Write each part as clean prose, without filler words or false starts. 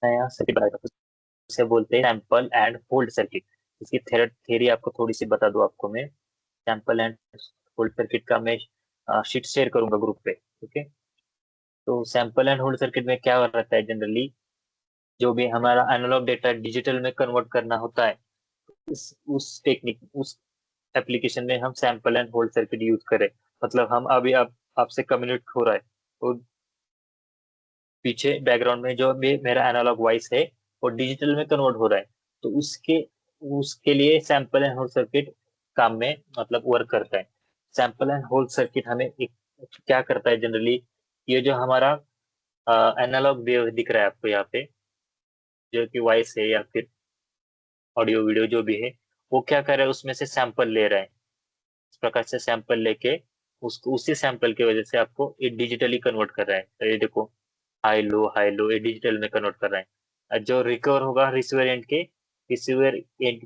नया सर्किट बनाएगा, उसे बोलते हैं सैंपल एंड होल्ड सर्किट। इसकी थ्योरी आपको थोड़ी सी बता दूं आपको मैं। सैंपल एंड होल्ड सर्किट का मैं शीट शेयर करूंगा ग्रुप पे। ओके। तो सैंपल एंड होल्ड सर्किट में क्या रहता है जनरली, जो भी हमारा एनालॉग डेटा डिजिटल में कन्वर्ट करना होता है, उस टेक्निक, उस एप्लीकेशन में हम sample and hold circuit use करें। मतलब हम अभी आप आपसे कम्युनिकेट हो रहा है, तो पीछे बैकग्राउंड में जो भी मेरा एनालॉग वॉइस है वो डिजिटल में कन्वर्ट हो रहा है। तो उसके उसके लिए सैंपल एंड होल्ड सर्किट काम में मतलब वर्क करता है। सैंपल एंड होल्ड सर्किट हमें एक क्या करता है जनरली, ये जो हमारा एनालॉग वेव दिख रहा है आपको यहाँ पे, जो कि वॉइस है या फिर ऑडियो वीडियो जो भी है, वो क्या कर रहा है, उसमें से सैंपल ले रहा है। इस प्रकार से सैंपल लेके उसको उसी सैंपल की वजह से आपको ये डिजिटली कन्वर्ट कर रहा है। तो ये देखो, हाई लो ये डिजिटल में कन्वर्ट कर रहा है। और जो रिकवर होगा रिसीवर एंड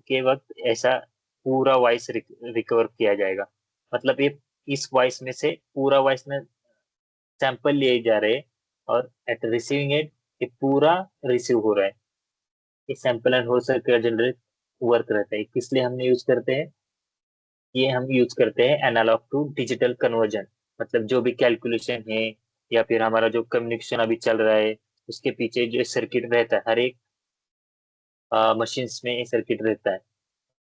के वक्त ऐसा पूरा वॉइस रिकवर किया जाएगा। मतलब ये इस वॉइस में से पूरा वॉइस में सैंपल लिए जा रहे हैं, और एट रिसीविंग एंड ये पूरा रिसीव हो रहा है। ये sample and hold circuit generate work रहता है। किस लिए हमने यूज करते हैं, ये हम यूज करते हैं एनालॉग टू डिजिटल कन्वर्जन। मतलब जो भी कैलकुलेशन है या फिर हमारा जो कम्युनिकेशन अभी चल रहा है, उसके पीछे जो सर्किट रहता है, हर एक मशीन्स में सर्किट रहता है।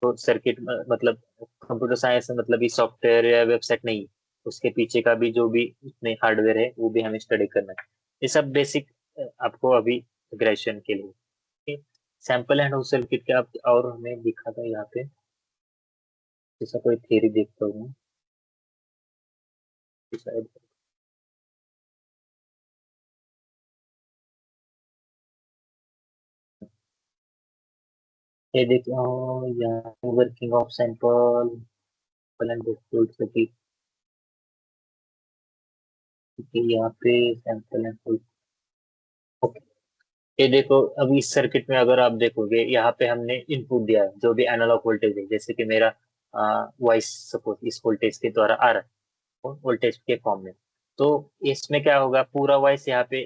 तो सर्किट मतलब कंप्यूटर साइंस मतलब ये सॉफ्टवेयर या वेबसाइट नहीं, उसके पीछे का भी जो भी उसमें हार्डवेयर है वो भी हमें स्टडी करना है। ये सब बेसिक आपको अभी ग्रेजुएशन के लिए। सैंपल एंड होल्ड सर्किट के आप और हमें दिखा था यहाँ पे, जैसा कोई थ्योरी देखता हूँ शायद। ये देखो यहाँ working of sample and hold circuit, यहाँ पे सैंपल एंड होल्ड। ओके। ये देखो, अब इस सर्किट में अगर आप देखोगे, यहाँ पे हमने इनपुट दिया है जो भी एनालॉग वोल्टेज है, जैसे कि मेरा वॉइस सपोज इस वोल्टेज के द्वारा आ रहा है, वोल्टेज के फॉर्म में। तो इसमें क्या होगा, पूरा वॉइस यहाँ पे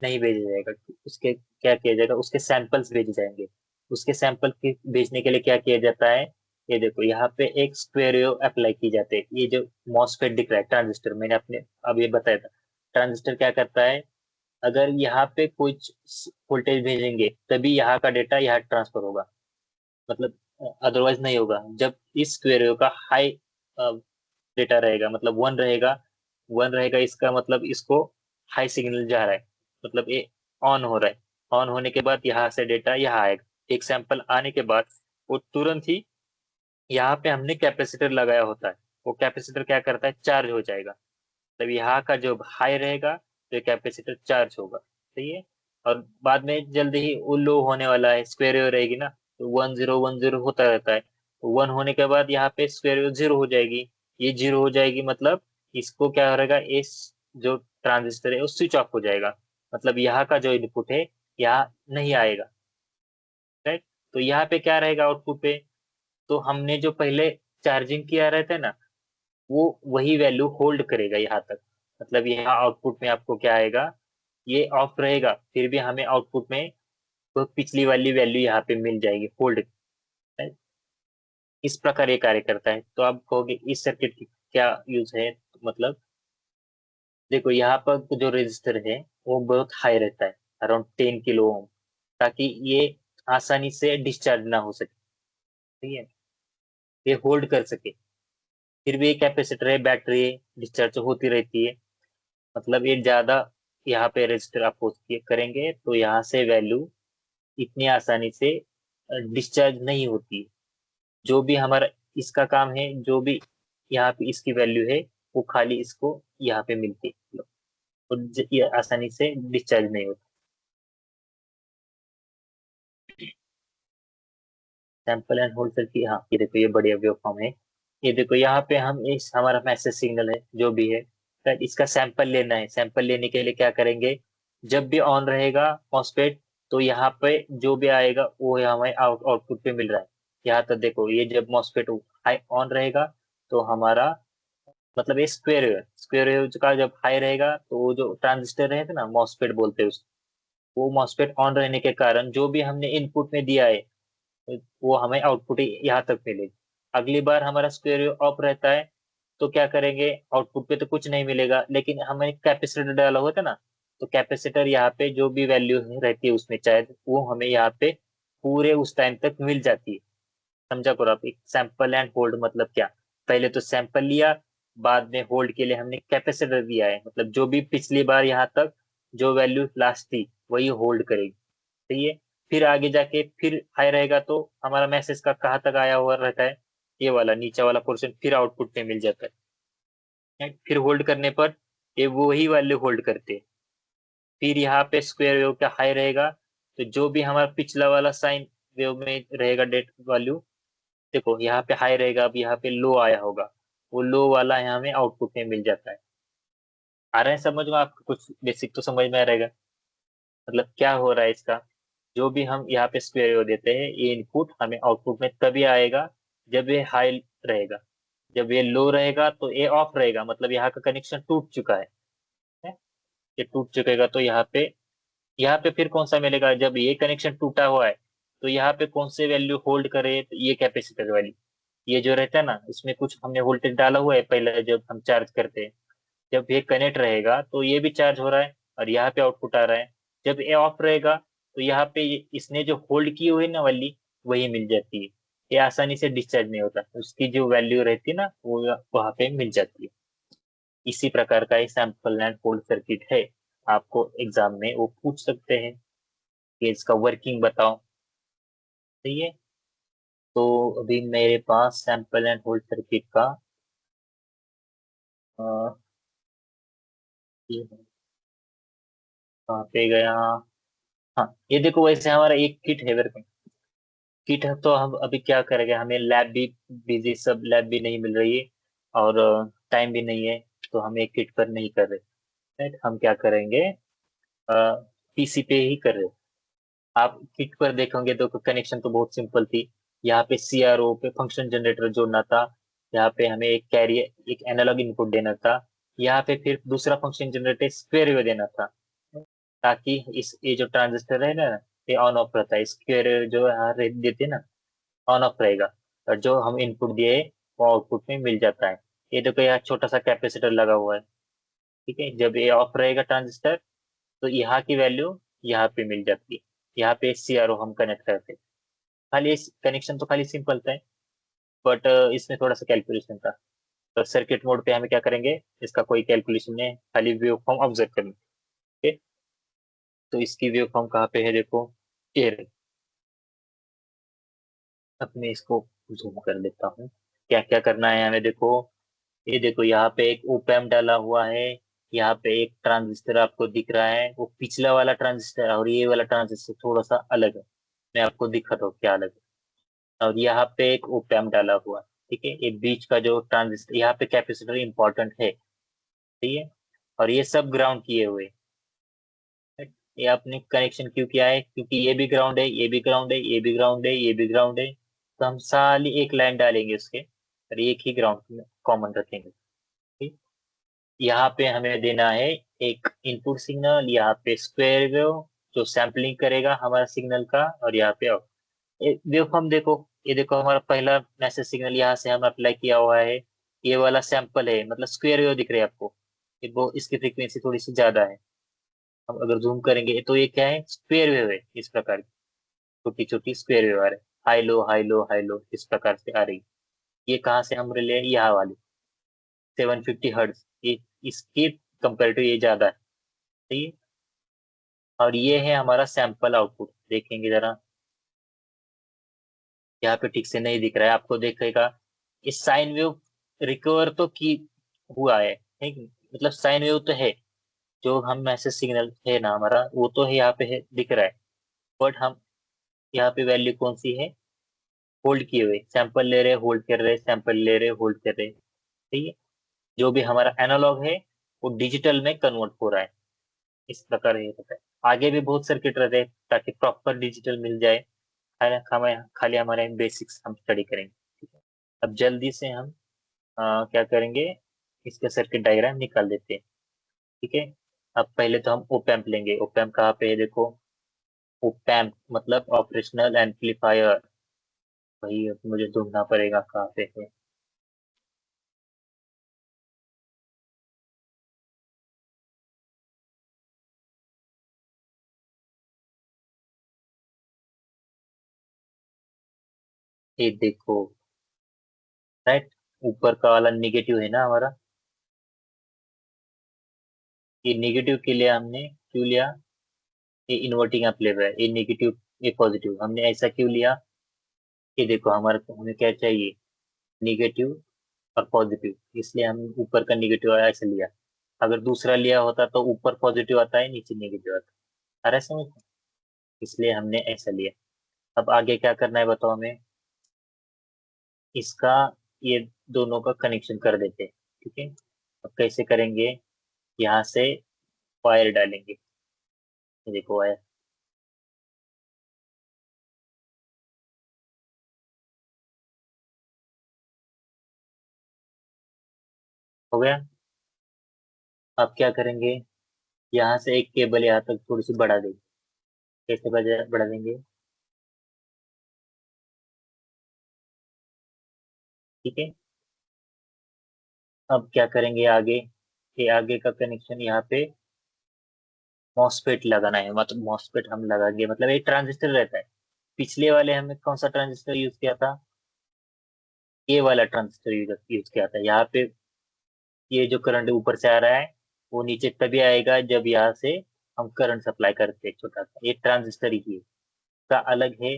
नहीं भेजा जाएगा। उसके क्या किया जाएगा, उसके सैंपल्स भेजे जाएंगे। उसके सैंपल के भेजने के लिए क्या किया जाता है, ये देखो यहाँ पे एक स्क्वेयर वेव अप्लाई की जाती है। ये जो मॉसफेट दिख रहा है, ट्रांजिस्टर, मैंने अपने अब ये बताया था। ट्रांजिस्टर क्या करता है, अगर यहाँ पे कुछ वोल्टेज भेजेंगे तभी यहाँ का डेटा यहाँ ट्रांसफर होगा। मतलब अदरवाइज नहीं होगा। जब इस स्क्वेयर वेव का हाई डेटा रहेगा, मतलब वन रहेगा, वन रहेगा, इसका मतलब इसको हाई सिग्नल जा रहा है, मतलब ये ऑन हो रहा है। ऑन होने के बाद यहाँ से डेटा यहाँ आएगा। एक सैंपल आने के बाद वो तुरंत ही यहाँ पे हमने कैपेसिटर लगाया होता है, वो कैपेसिटर क्या करता है, चार्ज हो जाएगा। तब यहाँ का जो हाई रहेगा तो कैपेसिटर चार्ज होगा। सही है। और बाद में जल्दी ही वो लो होने वाला है, स्क्वेयर वेव रहेगी ना, तो 1 0 1 0 होता रहता है। तो वन होने के बाद यहाँ पे स्क्वेयर वेव जीरो हो जाएगी। ये जीरो हो जाएगी मतलब इसको क्या रहेगा, इस जो ट्रांजिस्टर है वो स्विच ऑफ हो जाएगा। मतलब यहाँ का जो इनपुट है यहाँ नहीं आएगा। राइट। तो यहाँ पे क्या रहेगा आउटपुट पे, तो हमने जो पहले चार्जिंग किया रहता है ना, वो वही वैल्यू होल्ड करेगा यहाँ तक। मतलब यहाँ आउटपुट में आपको क्या आएगा, ये ऑफ रहेगा, फिर भी हमें आउटपुट में वो पिछली वाली वैल्यू यहाँ पे मिल जाएगी, होल्ड। इस प्रकार ये कार्य करता है। तो आप कहोगे इस सर्किट की क्या यूज है, तो मतलब देखो यहाँ पर जो रेजिस्टर है वो बहुत हाई रहता है, अराउंड 10 किलो ओम, ताकि ये आसानी से डिस्चार्ज ना हो सके। ठीक है, ये होल्ड कर सके। फिर भी ये कैपेसिटर है, बैटरी है, डिस्चार्ज होती रहती है। मतलब ये ज्यादा यहाँ पे रजिस्टर अपोज करेंगे तो यहाँ से वैल्यू इतनी आसानी से डिस्चार्ज नहीं होती है। जो भी हमारा इसका काम है, जो भी यहाँ पे इसकी वैल्यू है, वो खाली इसको यहाँ पे मिलती है, और ये आसानी से डिस्चार्ज नहीं होता। सैंपल एंड होल्ड की, हाँ ये देखो, ये बढ़िया वेव फॉर्म है। ये देखो यहाँ पे हम इस हमारा मैसेज सिग्नल है जो भी है, तो इसका सैंपल लेना है। सैंपल लेने के लिए क्या करेंगे, जब भी ऑन रहेगा मॉसफेट, तो यहाँ पे जो भी आएगा वो हमें आउटपुट पे मिल रहा है। यहाँ तक देखो, ये जब मॉसफेट हाई ऑन रहेगा तो हमारा मतलब ये स्क्वेयर वेव का जब हाई रहेगा तो वो जो ट्रांजिस्टर रहेगा ना, मॉसफेट बोलते हैं उसको, वो मॉसफेट ऑन रहने के कारण जो भी हमने इनपुट में दिया है वो हमें आउटपुट यहाँ तक मिलेगा। अगली बार हमारा स्क्वायर वेव ऑफ रहता है तो क्या करेंगे, आउटपुट पे तो कुछ नहीं मिलेगा, लेकिन हमने कैपेसिटर डाला हुआ था ना, तो कैपेसिटर यहाँ पे जो भी वैल्यू रहती है उसमें शायद वो हमें यहाँ पे पूरे उस टाइम तक मिल जाती है। समझा करो आप, एक सैंपल एंड होल्ड मतलब क्या, पहले तो सैंपल लिया, बाद में होल्ड के लिए हमने कैपेसिटर दिया है, मतलब जो भी पिछली बार यहाँ तक जो वैल्यू लास्ट थी वही होल्ड करेगी। सही है। फिर आगे जाके फिर हाई रहेगा तो हमारा मैसेज का कहाँ तक आया हुआ रहता है, ये वाला नीचे वाला पोर्शन फिर आउटपुट में मिल जाता है। फिर होल्ड करने पर ये वही वैल्यू होल्ड करते हैं। फिर यहाँ पे स्क्वायर वेव का हाई रहेगा तो जो भी हमारा पिछला वाला साइन वेव में रहेगा डेट वैल्यू, देखो यहाँ पे हाई रहेगा, अब यहाँ पे लो आया होगा, वो लो वाला यहाँ में आउटपुट में मिल जाता है। आ रहा है समझ में आपको, कुछ बेसिक तो समझ में आ रहेगा। मतलब क्या हो रहा है इसका, जो भी हम यहाँ पे स्क्वायर वेव देते हैं ये इनपुट हमें आउटपुट में तभी आएगा जब ये हाई रहेगा। जब ये लो रहेगा तो ये ऑफ रहेगा, मतलब यहाँ का कनेक्शन टूट चुका है? ये टूट चुकेगा तो यहाँ पे फिर कौन सा मिलेगा, जब ये कनेक्शन टूटा हुआ है तो यहाँ पे कौन से वैल्यू होल्ड करे, तो ये कैपेसिटर वाली, ये जो रहता है ना इसमें कुछ हमने वोल्टेज डाला हुआ है पहले जब हम चार्ज करते हैं, जब ये कनेक्ट रहेगा तो ये भी चार्ज हो रहा है और यहाँ पे आउटपुट आ रहा है। जब ये ऑफ रहेगा तो यहाँ पे इसने जो होल्ड की हुई ना वाली वही मिल जाती है, ये आसानी से डिस्चार्ज नहीं होता, उसकी जो वैल्यू रहती है ना वो वहां पे मिल जाती है। इसी प्रकार का ये सैंपल एंड होल्ड सर्किट है, आपको एग्जाम में वो पूछ सकते हैं कि इसका वर्किंग बताओ। सही है। तो अभी मेरे पास सैंपल एंड होल्ड सर्किट का ये है। कहाँ पे गया, हाँ ये देखो, वैसे हमारा एक किट है वर्किंग किट है, तो हम अभी क्या करेंगे, हमें लैब भी बिजी, सब लैब भी नहीं मिल रही है और टाइम भी नहीं है, तो हम एक किट पर नहीं कर रहे। राइट, हम क्या करेंगे, पीसी पे ही कर रहे। आप किट पर देखोगे तो कनेक्शन तो बहुत सिंपल थी, यहाँ पे सीआरओ पे फंक्शन जनरेटर जोड़ना था, यहाँ पे हमें एक कैरियर एक एनालॉग इनपुट देना था, यहाँ पे फिर दूसरा फंक्शन जनरेटर स्क्वेयर वेव देना था, ताकि इस ये जो ट्रांजिस्टर है ना ये ऑन ऑफ रहता है, स्क्वेयर वेव जो यहाँ देते हैं ना ऑन ऑफ रहेगा, और जो हम इनपुट दिए वो आउटपुट में मिल जाता है। ये देखो यहाँ छोटा सा कैपेसिटर लगा हुआ है, ठीक है, जब ये ऑफ रहेगा ट्रांजिस्टर तो यहाँ की वैल्यू यहाँ पे मिल जाती है, यहाँ पे सीआरओ हम कनेक्ट करते हैं। खाली इस कनेक्शन तो खाली सिंपल था, बट इसमें थोड़ा सा कैलकुलेशन था। तो सर्किट मोड पे हमें क्या करेंगे, इसका कोई कैलकुलेशन नहीं है, खाली वेव फॉर्म ऑब्जर्व करेंगे। ठीक है? तो इसकी वेव फॉर्म कहाँ पे है, देखो ये रही। अब मैं इसको जूम कर लेता हूँ, क्या क्या करना है हमें, देखो ये देखो यहाँ पे एक ओप एम्प डाला हुआ है, यहाँ पे एक ट्रांजिस्टर आपको दिख रहा है, वो पिछला वाला ट्रांजिस्टर और ये वाला ट्रांजिस्टर थोड़ा सा अलग है, मैं आपको दिखाता हूँ क्या अलग है। और यहाँ पे एक ओप एम्प डाला हुआ है, ठीक है, ये बीच का जो ट्रांजिस्टर यहाँ पे कैपेसिटर इंपॉर्टेंट है, ठीक है, और ये सब ग्राउंड किए हुए हैं। ये आपने कनेक्शन क्यों किया है, क्योंकि ये भी ग्राउंड है, ये भी ग्राउंड है, ये भी ग्राउंड है, ये भी ग्राउंड है, तो हम साली एक लाइन डालेंगे उसके और एक ही ग्राउंड कॉमन रखेंगे। ठीक, यहाँ पे हमें देना है एक इनपुट सिग्नल, यहाँ पे स्क्वायर वेव जो सैम्पलिंग करेगा हमारा सिग्नल का, और यहाँ पे वेवफॉर्म देखो, ये देखो हमारा पहला मैसेज सिग्नल यहाँ से हम अप्लाई किया हुआ है, ये वाला सैंपल है, मतलब स्क्वायर वेव दिख रही है आपको, ये वो इसकी फ्रीक्वेंसी थोड़ी सी ज्यादा है, हम अगर जूम करेंगे तो ये क्या है, स्क्वायर वेव है, इस प्रकार की छोटी छोटी स्क्वायर वेव आ रही है, high low high low high low इस प्रकार से आ रही है। ये कहाँ से हम ले, यहाँ वाली 750 हर्ट्ज, ये इसके कंपेरेटिव ये ज्यादा है। ठीक है, और ये है हमारा सैंपल आउटपुट, देखेंगे जरा, यहाँ पे ठीक से नहीं दिख रहा है आपको, देखेगा इस साइन वेव रिकवर तो की हुआ है, ठीक, मतलब साइन वेव तो है, जो हम मैसेज सिग्नल है ना हमारा वो तो है, यहाँ पे है दिख रहा है, बट हम यहाँ पे वैल्यू कौन सी है, होल्ड किए हुए, सैंपल ले रहे होल्ड कर रहे, सैंपल ले रहे होल्ड कर रहे। ठीक है, जो भी हमारा एनालॉग है वो डिजिटल में कन्वर्ट हो रहा है, इस प्रकार ये होता है। आगे भी बहुत सर्किट रहते हैं ताकि प्रॉपर डिजिटल मिल जाए, खाली हमारे बेसिक्स हम स्टडी करेंगे। ठीक है, अब जल्दी से हम क्या करेंगे, इसका सर्किट डायग्राम निकाल देते हैं। ठीक है, अब पहले तो हम ओप एम्प लेंगे, ओप एम्प कहाँ पे है देखो, ओपैम्प मतलब ऑपरेशनल एम्पलीफायर। वही अब मुझे ढूंढना पड़ेगा कहाँ पे है। ये देखो, राइट, ऊपर का वाला निगेटिव है ना हमारा। ये निगेटिव के लिए हमने क्यों लिया? ये इन्वर्टिंग एम्पलीफायर है, ये नेगेटिव ये पॉजिटिव, हमने ऐसा क्यों लिया? ये देखो हमारे को हमें क्या चाहिए, निगेटिव और पॉजिटिव, इसलिए हम ऊपर का निगेटिव आया ऐसे लिया। अगर दूसरा लिया होता तो ऊपर पॉजिटिव आता है नीचे निगेटिव आता है। आ रहा है समझ में? इसलिए हमने ऐसा लिया। अब आगे क्या करना है बताओ हमें। इसका ये दोनों का कनेक्शन कर देते हैं। ठीक है, अब कैसे करेंगे? यहाँ से वायर डालेंगे। ये देखो वायर हो गया। अब क्या करेंगे? यहाँ से एक केबल यहाँ तक थोड़ी सी बढ़ा देंगे। कैसे बढ़ा देंगे? ठीक है, अब क्या करेंगे आगे? ये आगे का कनेक्शन यहाँ पे मॉसफेट लगाना है, मतलब मॉसफेट हम लगाएंगे, मतलब ये ट्रांजिस्टर रहता है। पिछले वाले हमने कौन सा ट्रांजिस्टर यूज किया था? ये वाला ट्रांजिस्टर यूज यूज किया था। यहाँ पे ये जो करंट ऊपर से आ रहा है वो नीचे तभी आएगा जब यहाँ से हम करंट सप्लाई करते हैं छोटा सा। ये ट्रांजिस्टर ही है, का अलग है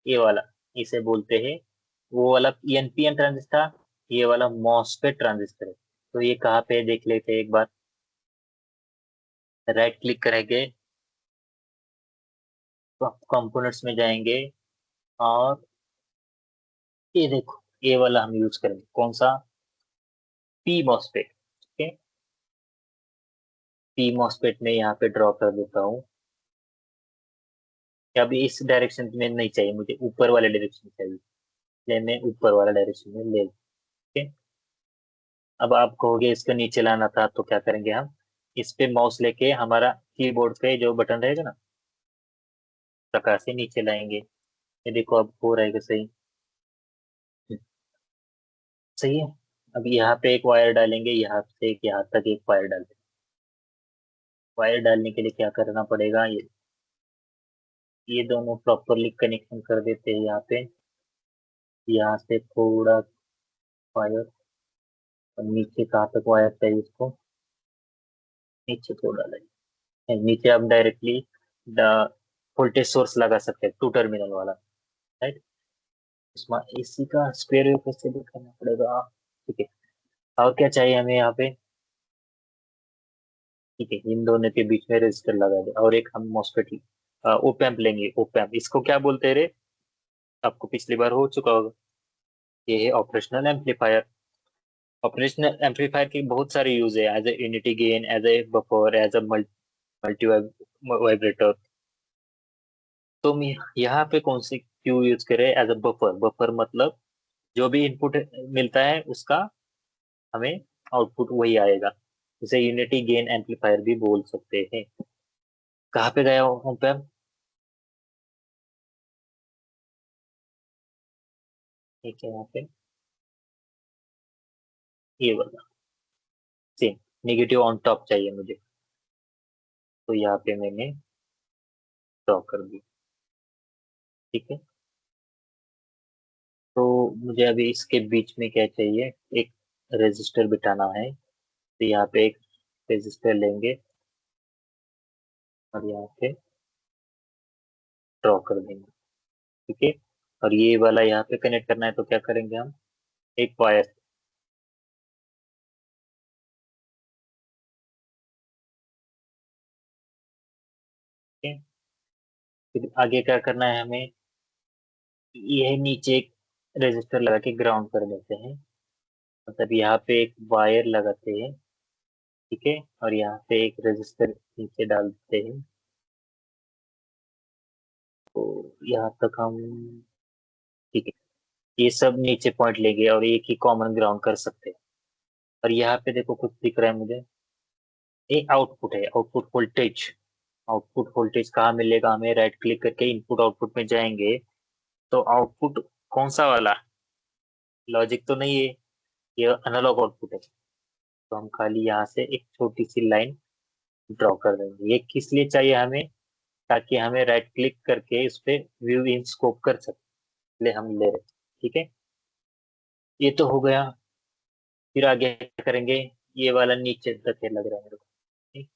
ये वाला, इसे बोलते हैं वो वाला एनपीएन ट्रांजिस्टर, ये वाला मॉसफेट ट्रांजिस्टर है। तो ये कहाँ पे है देख लेते हैं एक बार। राइट क्लिक करेंगे तो कंपोनेंट्स में जाएंगे और ये देखो ये वाला हम यूज करेंगे, कौन सा? P MOSFET. ठीक है, पी मॉसफेट में यहाँ पे ड्रॉ कर देता हूँ। अभी इस डायरेक्शन में नहीं चाहिए मुझे, ऊपर वाले डायरेक्शन चाहिए, इसलिए मैं ऊपर वाला डायरेक्शन में ले। ठीक है, अब आप कहोगे इसको नीचे लाना था, तो क्या करेंगे हम? इस पे माउस लेके हमारा कीबोर्ड पे जो बटन रहेगा ना, प्रकार से नीचे लाएंगे। ये देखो अब हो रहेगा सही। सही है। अब यहाँ पे एक वायर डालेंगे, यहाँ से एक यहाँ तक एक वायर डाल देंगे। वायर डालने के लिए क्या करना पड़ेगा? ये दोनों प्रॉपरली कनेक्शन कर देते हैं यहाँ पे। यहाँ से थोड़ा वायर, और नीचे कहाँ तक वायर चाहिए इसको? नीचे थोड़ा लगे, नीचे आप डायरेक्टली वोल्टेज सोर्स लगा सकते हैं, टू टर्मिनल वाला। राइट, इसमें एसी का स्क्वायर वेव कैसे भी करना पड़ेगा। ठीक है, और क्या चाहिए हमें यहाँ पे? ठीक है, इन दोनों के बीच में रेजिस्टर लगा दे, और एक हम मॉसफेट ओपैम्प लेंगे। ओपैम्प इसको क्या बोलते हैं रे? आपको पिछली बार हो चुका होगा। ये है ऑपरेशनल एम्पलीफायर। ऑपरेशनल एम्पलीफायर के बहुत सारे यूज है, as a unity gain, as a buffer, as a multivibrator. तो हम यहाँ पे कौन सी क्यू यूज करें? As a buffer. बफर मतलब जो भी इनपुट मिलता है उसका हमें आउटपुट वही आएगा। इसे यूनिटी गेन एम्पलीफायर भी बोल सकते हैं। कहाँ पे गया हूँ पे? ठीक है, यहाँ पे ये वाला सेम नेगेटिव ऑन टॉप चाहिए मुझे, तो यहाँ पे मैंने ड्रॉ कर दी। ठीक है, तो मुझे अभी इसके बीच में क्या चाहिए? एक रेजिस्टर बिठाना है, तो यहाँ पे एक रेजिस्टर लेंगे और यहाँ पे ड्रॉ कर देंगे। ठीक है, और ये वाला यहाँ पे कनेक्ट करना है, तो क्या करेंगे हम? एक वायर। ठीक है, फिर आगे क्या करना है हमें? ये नीचे एक रेजिस्टर लगा के ग्राउंड कर देते हैं, मतलब यहाँ पे एक वायर लगाते हैं। ठीक है, और यहाँ पे एक रेजिस्टर नीचे डाल देते हैं। तो यहाँ तक हम, ठीक है, ये सब नीचे पॉइंट लेंगे और एक ही कॉमन ग्राउंड कर सकते हैं। और यहाँ पे देखो कुछ दिख रहा है मुझे, ये आउटपुट है, आउटपुट वोल्टेज। आउटपुट वोल्टेज कहाँ मिलेगा हमें? राइट क्लिक करके इनपुट आउटपुट में जाएंगे तो आउटपुट कौन सा वाला? लॉजिक तो नहीं है, ये एनालॉग आउटपुट है। तो हम खाली यहाँ से एक छोटी सी लाइन ड्रॉ कर देंगे। ये किस लिए चाहिए हमें? ताकि हमें राइट क्लिक करके इस पे व्यू इन स्कोप कर सके, इसलिए हम ले रहे हैं। ठीक है, ये तो हो गया। फिर आगे क्या करेंगे? ये वाला नीचे तक है लग रहा है मेरे को। ठीक,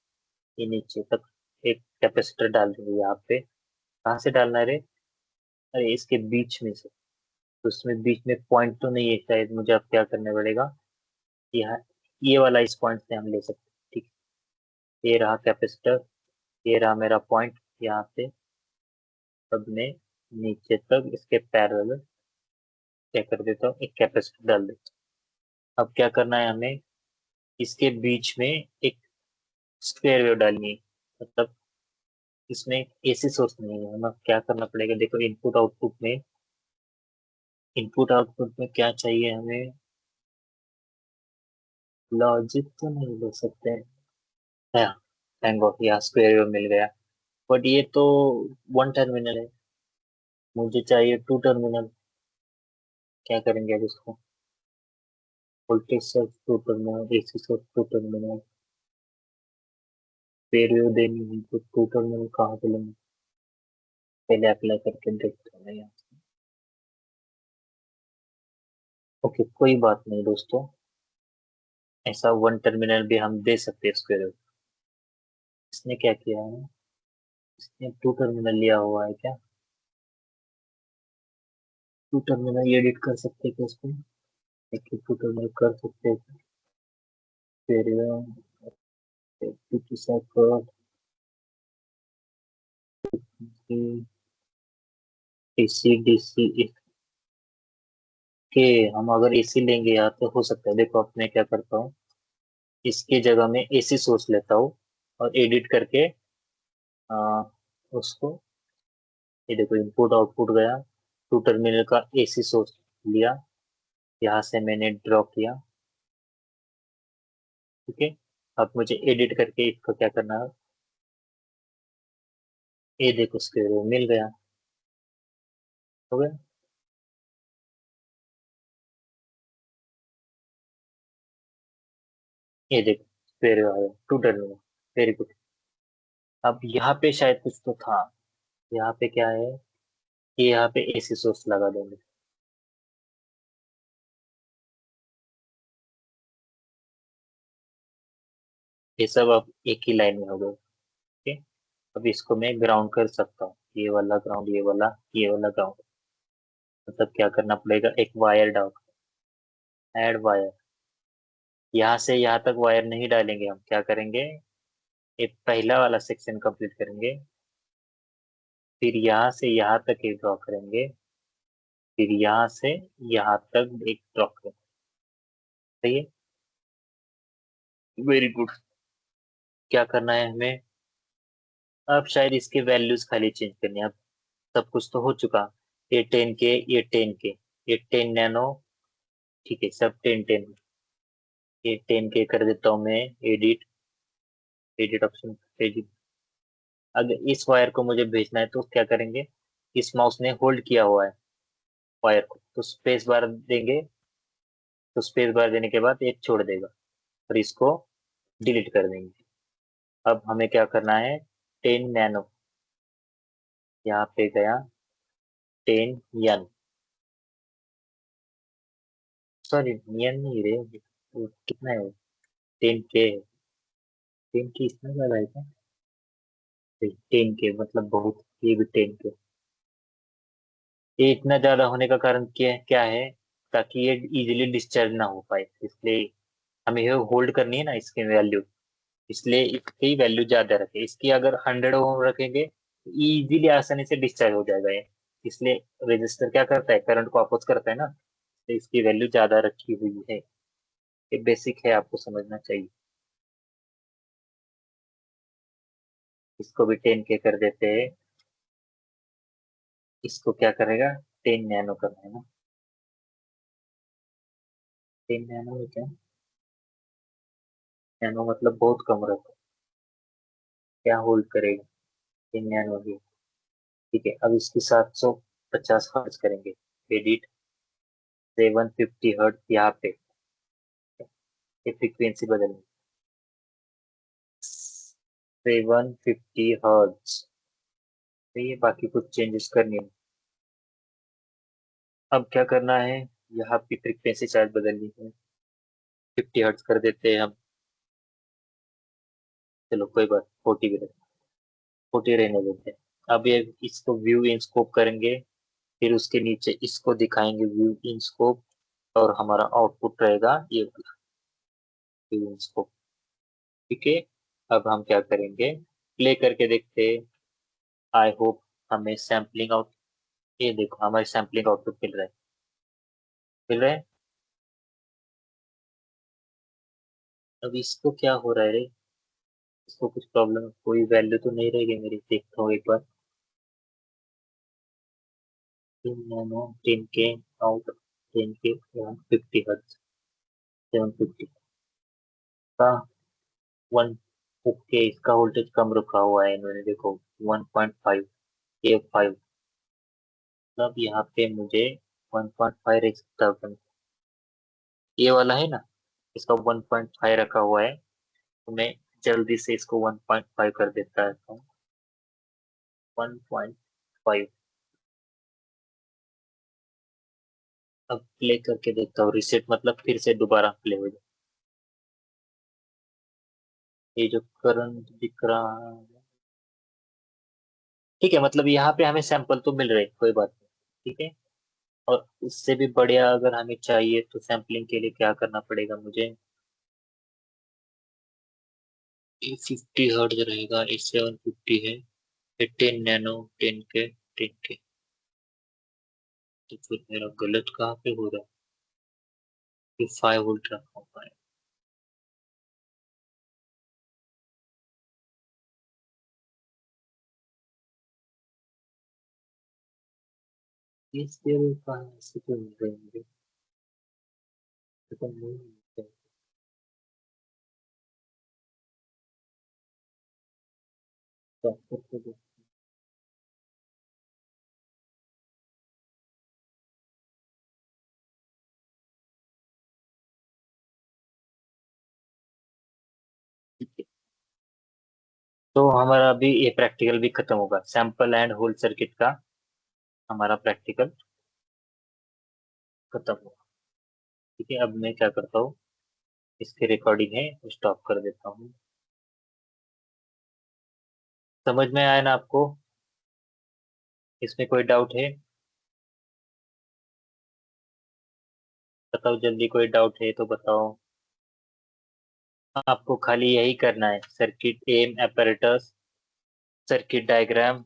ये नीचे तक एक कैपेसिटर डाल देंगे यहाँ पे। कहाँ से डालना है रे? अरे इसके बीच में से। तो उसमें बीच में पॉइंट तो नहीं है शायद, मुझे अब क्या करना पड़ेगा? यहाँ ये वाला इस पॉइंट से हम ले सकते हैं। ठीक है, ये रहा कैपेसिटर, ये रहा मेरा पॉइंट यहाँ पे। अब मैं नीचे तक इसके पैरेलल क्या कर देता हूँ, एक कैपेसिटर डाल देता हूँ। अब क्या करना है हमें? इसके बीच में एक स्क्वायर वेव डालनी है। मतलब इसमें एसी सोर्स नहीं है, हमें क्या करना पड़ेगा? देखो इनपुट आउटपुट में क्या चाहिए हमें? लॉजिक तो नहीं ले सकते हैं। हाँ, थैंक गॉड यहाँ स्क्वायर वेव मिल गया। बट ये तो वन टर्मिनल है, मुझे चाहिए टू टर्मिनल। क्या करेंगे अब इसको? Voltage source two terminal, AC source two terminal, square wave देनी है तो टू टर्मिनल कहाँ पे लेंगे? पहले अप्लाई करके देखते हैं यहाँ। ओके, कोई बात नहीं दोस्तों, ऐसा वन टर्मिनल भी हम दे सकते हैं स्क्वायर वेव। इसने क्या किया है? इसने टू टर्मिनल लिया हुआ है क्या? टू टर्मिनल एडिट कर सकते हैं क्या इसको? देखिए टू टर्मिनल कर सकते हैं। फिर एसी डीसी के। हम अगर एसी लेंगे यहाँ तो हो सकता है। देखो अब मैं क्या करता हूँ, इसके जगह में एसी सोर्स लेता हूँ और एडिट करके आ, उसको, ये देखो इनपुट आउटपुट गया, टू टर्मिनल का एसी सोर्स लिया, यहाँ से मैंने ड्रॉ किया। ठीक है, अब मुझे एडिट करके इसको क्या करना है? ये देखो स्क्वायर मिल गया। हो गया। ये देखो स्क्वायर आया, टू टर्मिनल। Very good. अब यहाँ पे शायद कुछ तो था। यहाँ पे क्या है? ये यहाँ पे एसी सोर्स लगा देंगे। ये सब अब एक ही लाइन में हो गए। ठीक है, अब इसको मैं ग्राउंड कर सकता हूँ। ये वाला ग्राउंड, ये वाला ग्राउंड। मतलब क्या करना पड़ेगा? एक वायर डाल, ऐड वायर। यहाँ से यहाँ तक वायर नहीं डालेंगे, हम क्या करेंगे? ये पहला वाला सेक्शन कंप्लीट करेंगे, फिर यहाँ से यहाँ तक एक ड्रॉ करेंगे, फिर यहाँ से यहाँ तक एक ड्रॉ करेंगे। सही है, वेरी गुड। क्या करना है हमें? अब शायद इसके वैल्यूज खाली चेंज करनी है। अब सब कुछ तो हो चुका। ये 10 के, ये 10 नैनो। ठीक है, सब 10 10। ये 10 के कर देता हूँ मैं। Edit, edit option, edit. अगर इस वायर को मुझे भेजना है तो क्या करेंगे? इस माउस ने होल्ड किया हुआ है वायर को, तो स्पेस बार देंगे। तो स्पेस बार देने के बाद एक छोड़ देगा और इसको डिलीट कर देंगे। अब हमें क्या करना है? 10 नैनो, यहाँ पे गया 10 यन। सॉरी, यन नहीं रे, वो कितना है वो? 10 के। 10 के इतना ज्यादा है क्या? 10 के मतलब बहुत, ये भी 10 के। ये इतना ज्यादा होने का कारण क्या क्या है? ताकि ये इजीली डिस्चार्ज ना हो पाए, इसलिए हमें ये होल्ड करनी है ना इसकी वैल्यू। इसलिए इसकी वैल्यू ज्यादा रखे। इसकी अगर 100 ओम रखेंगे तो इजीली आसानी से डिस्चार्ज हो जाएगा ये। इसलिए रजिस्टर क्या करता है? करंट को अपोज करता है ना, तो इसकी वैल्यू ज्यादा रखी हुई है। ये बेसिक है, आपको समझना चाहिए। इसको भी 10 के कर देते हैं। इसको क्या करेगा? 10 नैनो करना है ना। 10 नैनो में क्या? नैनो मतलब बहुत कम रहता है, क्या होल्ड करेगा? 10 नैनो है। ठीक है, अब इसकी 750 हर्ट्ज करेंगे। एडिट 750 हर्ट्ज यहाँ पे, ये फ्रीक्वेंसी बदलनी। 750 हर्ट्ज। तो ये बाकी कुछ चेंजेस करनी है। अब क्या करना है, यहाँ की फ्रीक्वेंसी शायद बदलनी है। 50 हर्ट्ज कर देते हैं हम। चलो कोई बात, 40 भी रहे, 40 रहने देते हैं। अब ये इसको व्यू इन स्कोप करेंगे, फिर उसके नीचे इसको दिखाएंगे व्यू इन स्कोप, और हमारा आउटपुट रहेगा ये व्यू इन स्कोप। ठीक है, अब हम क्या करेंगे, प्ले करके देखते हैं। आई होप हमें सैम्पलिंग आउट, ये देखो हमारे सैम्पलिंग आउटपुट मिल रहा है, मिल रहा है। अब इसको क्या हो रहा है रे, इसको कुछ प्रॉब्लम, कोई वैल्यू तो नहीं रहेगी मेरी, देखता हूँ एक बार। 10 के आउट, 10 के 50 हर्ट्ज, 750 का 1। ओके, इसका वोल्टेज कम रखा हुआ है इन्होंने, देखो 1.5, ये 5। मतलब यहाँ पे मुझे 1.5 रख सकता हूँ। ये वाला है ना, इसका 1.5 रखा हुआ है, तो मैं जल्दी से इसको 1.5 कर देता है। 1.5। अब प्ले करके देखता हूँ, रिसेट मतलब फिर से दोबारा प्ले हो जाए। ये जो करंट दिख रहा है, ठीक है, मतलब यहाँ पे हमें सैंपल तो मिल रहे, कोई बात नहीं। ठीक है, और इससे भी बढ़िया अगर हमें चाहिए तो सैम्पलिंग के लिए क्या करना पड़ेगा मुझे। ये 50 हर्ट्ज रहेगा, ये 750 है, ये 10 नैनो, 10 के, 10 के। तो फिर मेरा गलत कहाँ पे हो रहा है, ये 5 वोल्ट रखा हुआ है। ये सेल कहाँ से क्यों मिल रहे हैं मुझे, तो नहीं मिलते। सॉफ्टवेयर को देखिए। तो हमारा अभी ये प्रैक्टिकल भी खत्म होगा, सैंपल एंड होल्ड सर्किट का हमारा प्रैक्टिकल खत्म होगा। ठीक है, अब मैं क्या करता हूँ, इसकी रिकॉर्डिंग है स्टॉप कर देता हूँ। समझ में आया ना आपको, इसमें कोई डाउट है? बताओ जल्दी, कोई डाउट है तो बताओ। आपको खाली यही करना है, सर्किट एम एपरेटस, सर्किट डायग्राम,